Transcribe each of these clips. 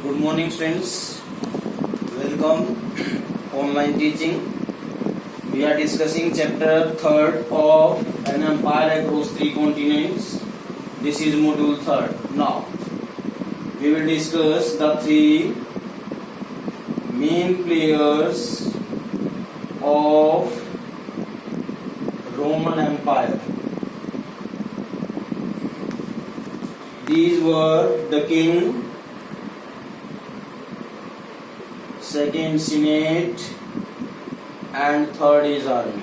Good morning, friends. Welcome online teaching. We are discussing chapter 3rd of An Empire Across Three Continents. This is module 3rd. Now, we will discuss the three main players of Roman Empire. These were the king, second Senate, and third is army.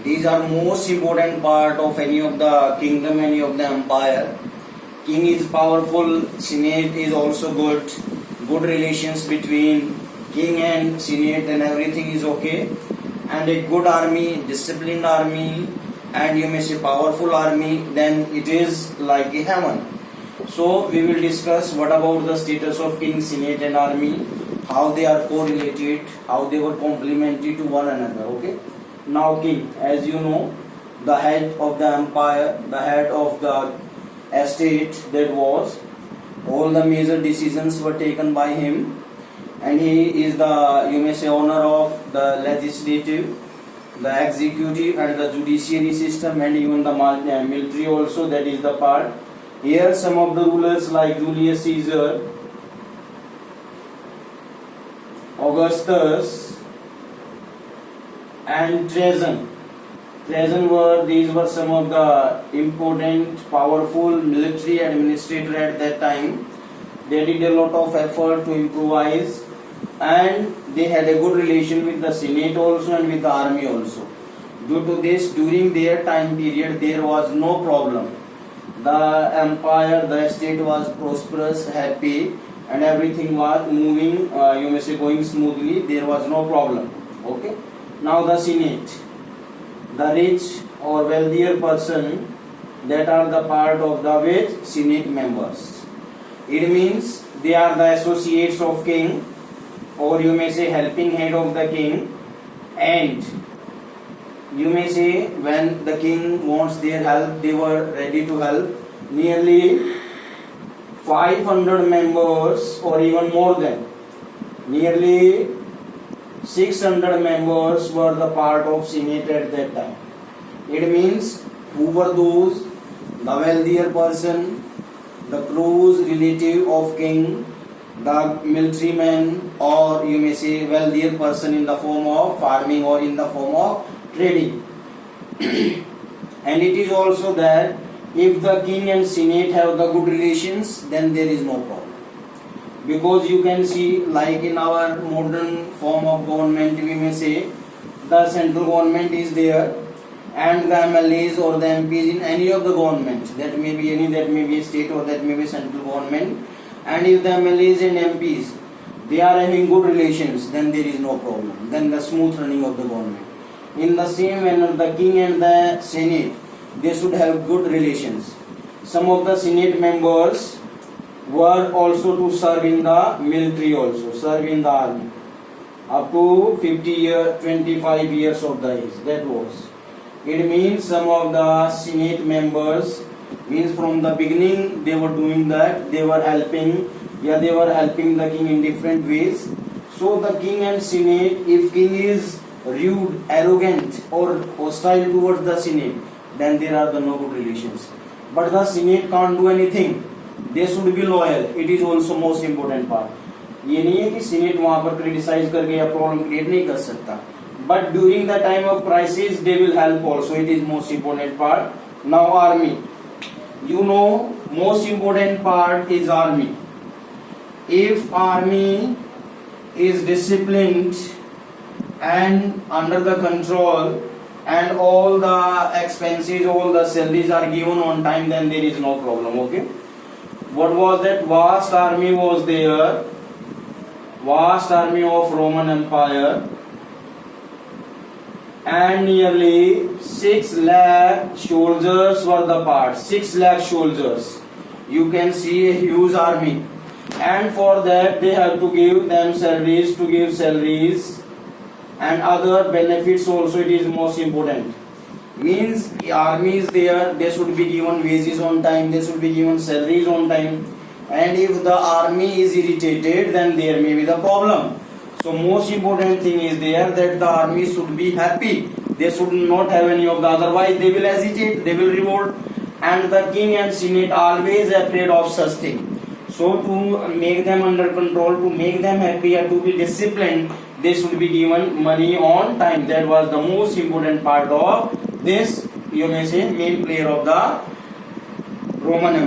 These are most important part of any of the kingdom, any of the empire. King is powerful, Senate is also good relations between king and Senate, and everything is okay. And a good army, disciplined army, and you may say powerful army, then it is like a heaven. So we will discuss what about the status of king, senate and army, how they are correlated, how they were complementary to one another. Okay. Now king, as you know, the head of the empire, the head of the estate, that was all the major decisions were taken by him, and he is the, you may say, owner of the legislative, the executive and the judiciary system, and even the military also, that is the part. Here some of the rulers like Julius Caesar, Augustus and Trajan. These were some of the important, powerful military administrator at that time. They did a lot of effort to improvise, and they had a good relation with the Senate also and with the army also. Due to this, during their time period, there was no problem. The empire, the state was prosperous, happy, and everything was moving, you may say, going smoothly. There was no problem. Okay. Now the Senate, the rich or wealthier person, that are the part of the which Senate members. It means they are the associates of king, or you may say helping hand of the king, and you may say when the king wants their help, they were ready to help. Nearly 500 members, or even more than, nearly 600 members were the part of Senate at that time. It means who were those? The wealthier person, the close relative of king, the military man, or you may say wealthier person in the form of farming or in the form of trading. And it is also that if the king and senate have the good relations, then there is no problem. Because you can see, like in our modern form of government, we may say the central government is there, and the MLAs or the MPs in any of the government, that may be a state or that may be central government, and if the MLAs and MPs, they are having good relations, then there is no problem, then the smooth running of the government. In the same manner, the king and the senate, they should have good relations. Some of the senate members were also to serve in the military also, serve in the army, up to 25 years of the age, that was. It means some of the senate members, means from the beginning they were doing that, they were helping the king in different ways. So the king and senate, if king is rude, arrogant or hostile towards the senate, then there are the no good relations. But the senate can't do anything, they should be loyal. It is also most important part. ये नहीं है कि senate वहाँ पर criticize करके या problem create नहीं कर सकता. But during the time of crisis, they will help also. It is most important part. Now army. You know, most important part is army. If army is disciplined and under the control, and all the expenses, all the salaries are given on time, then there is no problem. Okay. What was that? Vast army was there. Vast army of Roman Empire, and nearly 6 lakh soldiers were the part. 6 lakh soldiers. You can see a huge army, and for that they have to give them salaries, and other benefits also. It is most important. Means army is there, they should be given wages on time, they should be given salaries on time. And if the army is irritated, then there may be the problem. So most important thing is there that the army should be happy. They should not have any of the, otherwise they will agitate, they will revolt. And the king and senate always afraid of such thing. So to make them under control, to make them happy and to be disciplined, they should be given money on time. That was the most important part of this, you may say, main player of the Roman Empire.